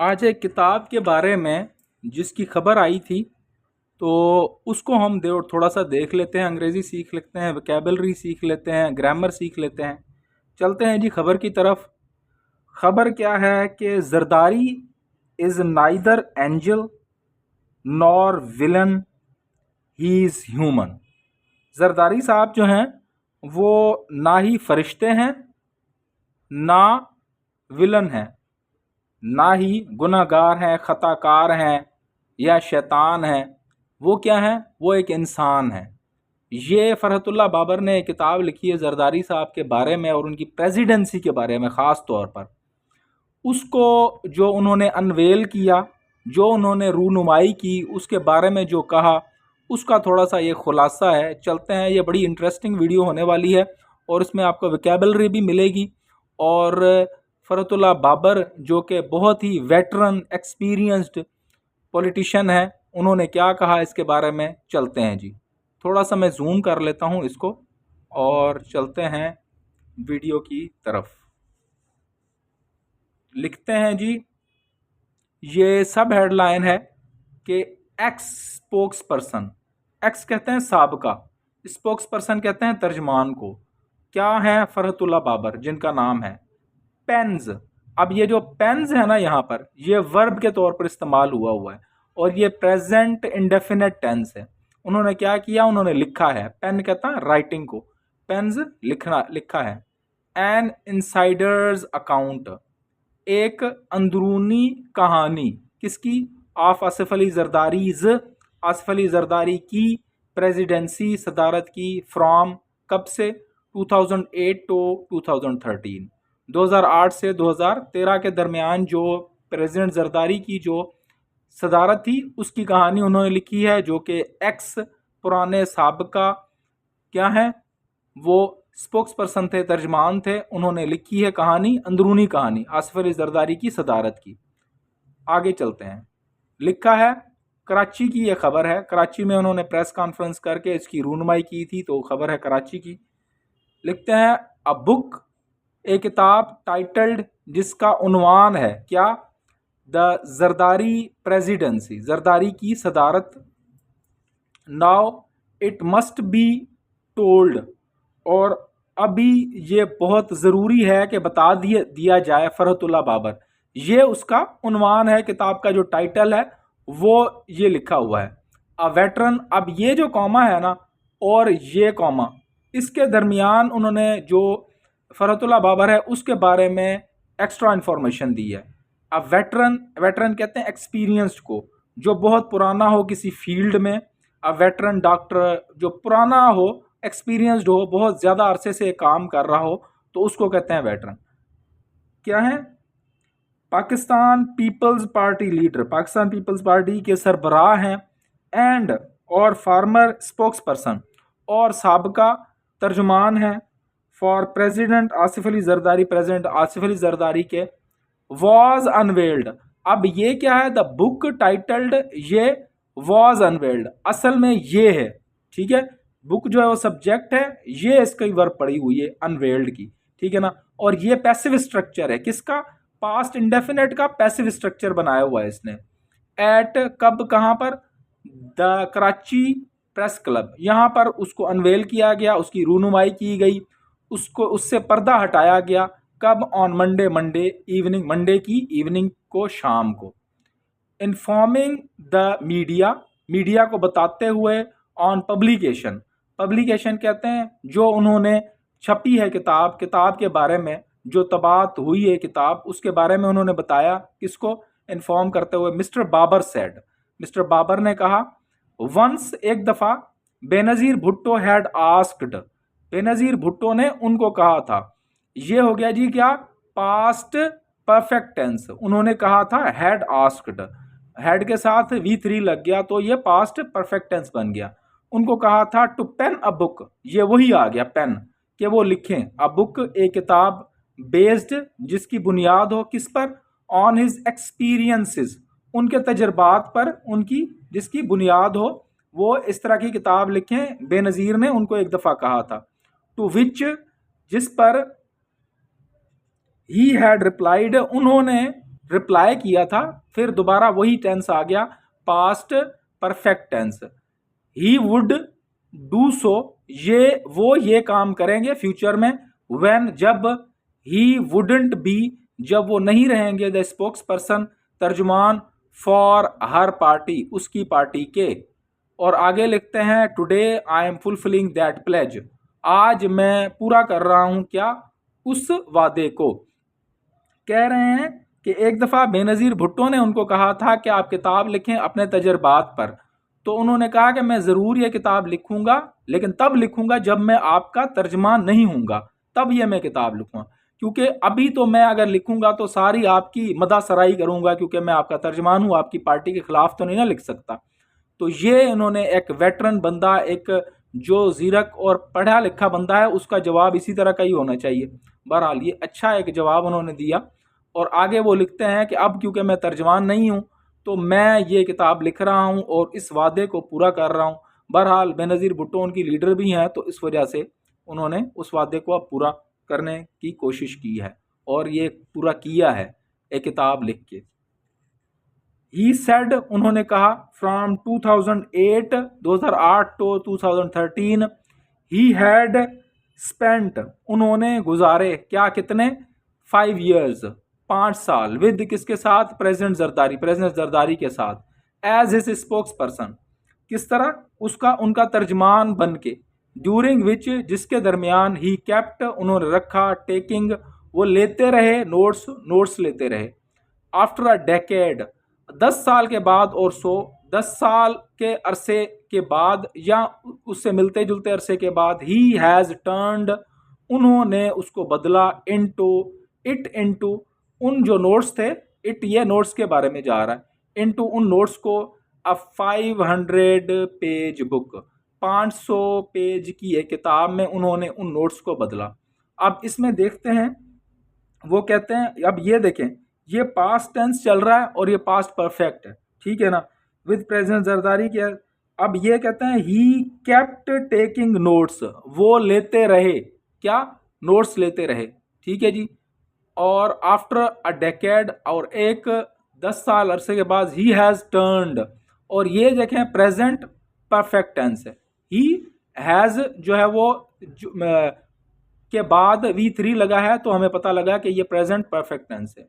आज एक किताब के बारे में जिसकी खबर आई थी, तो उसको हम थोड़ा सा देख लेते हैं। अंग्रेज़ी सीख लेते हैं, वोकैबलरी सीख लेते हैं, ग्रामर सीख लेते हैं। चलते हैं जी खबर की तरफ। खबर क्या है कि Zardari is neither angel nor villain, he is human. Zardari साहब जो हैं वो ना ही फरिश्ते हैं ना विलन हैं, ना ही गुनहगार हैं, ख़ताकार हैं या शैतान हैं। वो क्या हैं? वो एक इंसान है। ये फ़रहतुल्लाह बाबर ने एक किताब लिखी है जरदारी साहब के बारे में और उनकी प्रेसिडेंसी के बारे में ख़ास तौर पर। उसको जो उन्होंने अनवेल किया, जो उन्होंने रूनुमाई की, उसके बारे में जो कहा, उसका थोड़ा सा ये ख़ुलासा है। चलते हैं, ये बड़ी इंटरेस्टिंग वीडियो होने वाली है और इसमें आपको वोकैबलरी भी मिलेगी। और फ़रहतुल्लाह बाबर जो कि बहुत ही वेटरन एक्सपीरियंस्ड पॉलिटिशियन है, उन्होंने क्या कहा इसके बारे में। चलते हैं जी, थोड़ा सा मैं जूम कर लेता हूँ इसको और चलते हैं वीडियो की तरफ। लिखते हैं जी, ये सब हेडलाइन है कि एक्स स्पोक्स पर्सन, एक्स कहते हैं साबका, स्पोक्स पर्सन कहते हैं तर्जमान को। क्या है? फ़रहतुल्लाह बाबर, जिनका नाम है पेन्स। अब ये जो पेन्स है ना, यहाँ पर ये वर्ब के तौर पर इस्तेमाल हुआ है और ये प्रेजेंट इंडेफिनेट टेंस है। उन्होंने क्या किया? उन्होंने लिखा है। पेन कहता है राइटिंग को, पेन्स लिखा है। एन इनसाइडर्स अकाउंट, एक अंदरूनी कहानी। किसकी? ऑफ आसिफ अली जरदारीज, आसिफ अली जरदारी की प्रेसिडेंसी, सदारत की। फ्रॉम, कब से? 2008 टू 2013, 2008 से 2013 के दरमियान जो प्रेसिडेंट जरदारी की जो सदारत थी, उसकी कहानी उन्होंने लिखी है, जो कि एक्स पुराने साबका क्या है, वो स्पोक्स पर्सन थे, तर्जमान थे। उन्होंने लिखी है कहानी, अंदरूनी कहानी आसिफ अली जरदारी की सदारत की। आगे चलते हैं। लिखा है, कराची की ये खबर है। कराची में उन्होंने प्रेस कॉन्फ्रेंस करके इसकी रूनुमाई की थी, तो खबर है कराची की। लिखते हैं, अ बुक, एक किताब, टाइटल्ड, जिसका उन्वान है क्या? द जरदारी प्रेसिडेंसी, जरदारी की सदारत। Now it must be told, और अभी ये बहुत ज़रूरी है कि बता दिया जाए। फ़रहतुल्लाह बाबर, ये उसका उन्वान है। किताब का जो टाइटल है वो ये लिखा हुआ है, अ वेटरन। अब ये जो कॉमा है ना और ये कॉमा, इसके दरमियान उन्होंने जो फ़रहतुल्लाह बाबर है उसके बारे में एक्स्ट्रा इन्फॉर्मेशन दी है। अब वेटरन, वेटरन कहते हैं एक्सपीरियंस्ड को, जो बहुत पुराना हो किसी फील्ड में। अब वेटरन डॉक्टर, जो पुराना हो, एक्सपीरियंस्ड हो, बहुत ज़्यादा अरसे से काम कर रहा हो, तो उसको कहते हैं वेटरन। क्या है? Pakistan Peoples Party leader, Pakistan Peoples Party के सरबराह हैं। एंड, और फार्मर स्पोक्स पर्सन, और साबका तर्जुमान हैं for president Asif Ali Zardari, president Asif Ali Zardari के। वॉज अनवेल्ड, अब ये क्या है? द बुक टाइटल्ड, ये वॉज अनवेल्ड, असल में ये है, ठीक है। बुक जो है वो सब्जेक्ट है, ये इसकी वर्ब पड़ी हुई है अनवेल्ड की, ठीक है ना। और ये पैसिव स्ट्रक्चर है, किसका? पास्ट इंडेफिनेट का पैसिव स्ट्रक्चर बनाया हुआ है इसने। एट, कब, कहाँ पर? द कराची प्रेस क्लब, यहाँ पर उसको अनवेल किया गया, उसकी रूनुमाई की गई, उसको उससे पर्दा हटाया गया। कब? On Monday, Monday evening, Monday की इवनिंग को, शाम को। इन्फॉर्मिंग द मीडिया, मीडिया को बताते हुए। ऑन पब्लिकेशन, पब्लिकेशन कहते हैं जो उन्होंने छपी है किताब, किताब के बारे में जो तबात हुई है किताब, उसके बारे में उन्होंने बताया। किसको इन्फॉर्म करते हुए? Mister Babar said, mister Babar ने कहा। वंस, एक दफ़ा, बेनज़ीर भुट्टो हैड आस्क्ड, बेनज़ीर भुट्टो ने उनको कहा था। ये हो गया जी क्या? Past perfect tense. उन्होंने कहा था, हैड आस्क्ड, हैड के साथ V3 लग गया तो ये पास्ट परफेक्ट टेंस बन गया। उनको कहा था टू पेन अ बुक, ये वही आ गया पेन, कि वो लिखें। अ बुक, एक किताब, बेस्ड, जिसकी बुनियाद हो किस पर? ऑन हिज एक्सपीरियंसेस, उनके तजर्बात पर, उनकी जिसकी बुनियाद हो, वो इस तरह की किताब लिखें। बेनज़ीर ने उनको एक दफ़ा कहा था। टू विच, जिस पर ही हैड रिप्लाइड, उन्होंने रिप्लाई किया था, फिर दोबारा वही टेंस आ गया, past perfect tense. He would do so, वो ये काम करेंगे फ्यूचर में। व्हेन, जब। ही वुडंट बी, जब वो नहीं रहेंगे द स्पोक्स पर्सन, तर्जुमान, फॉर हर पार्टी, उसकी पार्टी के। और आगे लिखते हैं today I am fulfilling that pledge, आज मैं पूरा कर रहा हूं क्या, उस वादे को। कह रहे हैं कि एक दफ़ा बेनज़ीर भुट्टो ने उनको कहा था कि आप किताब लिखें अपने तजर्बात पर। तो उन्होंने कहा कि मैं ज़रूर ये किताब लिखूंगा, लेकिन तब लिखूंगा जब मैं आपका तर्जमान नहीं हूँगा, तब ये मैं किताब लिखूंगा। क्योंकि अभी तो मैं अगर लिखूंगा तो सारी आपकी मदासराई करूंगा, क्योंकि मैं आपका तर्जमान हूँ, आपकी पार्टी के खिलाफ तो नहीं ना लिख सकता। तो ये इन्होंने एक वेटरन बंदा, एक जो जीरक और पढ़ा लिखा बंदा है, उसका जवाब इसी तरह का ही होना चाहिए। बहरहाल ये अच्छा एक जवाब उन्होंने दिया। और आगे वो लिखते हैं कि अब क्योंकि मैं तर्जमान नहीं हूँ तो मैं ये किताब लिख रहा हूँ और इस वादे को पूरा कर रहा हूँ। बहरहाल बेनज़ीर भुट्टो उनकी लीडर भी हैं, तो इस वजह से उन्होंने उस वादे को अब पूरा करने की कोशिश की है और ये पूरा किया है एक किताब लिख के। ही सेड, उन्होंने कहा, from 2008 to 2013 he had spent, उन्होंने गुजारे क्या, कितने, 5 years, 5 साल, विद किसके साथ, प्रेसिडेंट जरदारी के साथ, एज हिज स्पोक्स पर्सन, किस तरह, उसका उनका तर्जमान बन के, ड्यूरिंग विच, जिसके दरमियान, ही केप्ट, उन्होंने रखा, टेकिंग, वो लेते रहे, नोट्स लेते रहे, आफ्टर अ डेकेड, 10 साल के बाद, और 10 साल के अरसे के बाद या उससे मिलते जुलते अरसे के बाद, ही हैज़ टर्न्ड, उन्होंने उसको बदला, इनटू उन जो नोट्स थे, इट ये नोट्स के बारे में जा रहा है, इनटू उन नोट्स को, अ 500 पेज बुक, 500 पेज की एक किताब में उन्होंने उन नोट्स को बदला। अब इसमें देखते हैं, वो कहते हैं, अब ये देखें, ये पास्ट टेंस चल रहा है और ये पास्ट परफेक्ट है, ठीक है ना, विद प्रेजेंट जरदारी के। अब ये कहते हैं ही केप्ट टेकिंग नोट्स, वो लेते रहे, क्या, नोट्स लेते रहे, ठीक है जी। और आफ्टर अ डेकेड, और एक 10 साल अरसे के बाद, ही हैज़ टर्न्ड, और ये देखें प्रेजेंट परफेक्ट टेंस है। ही हैज़ जो है वो के बाद V3 लगा है, तो हमें पता लगा कि ये प्रेजेंट परफेक्ट टेंस है।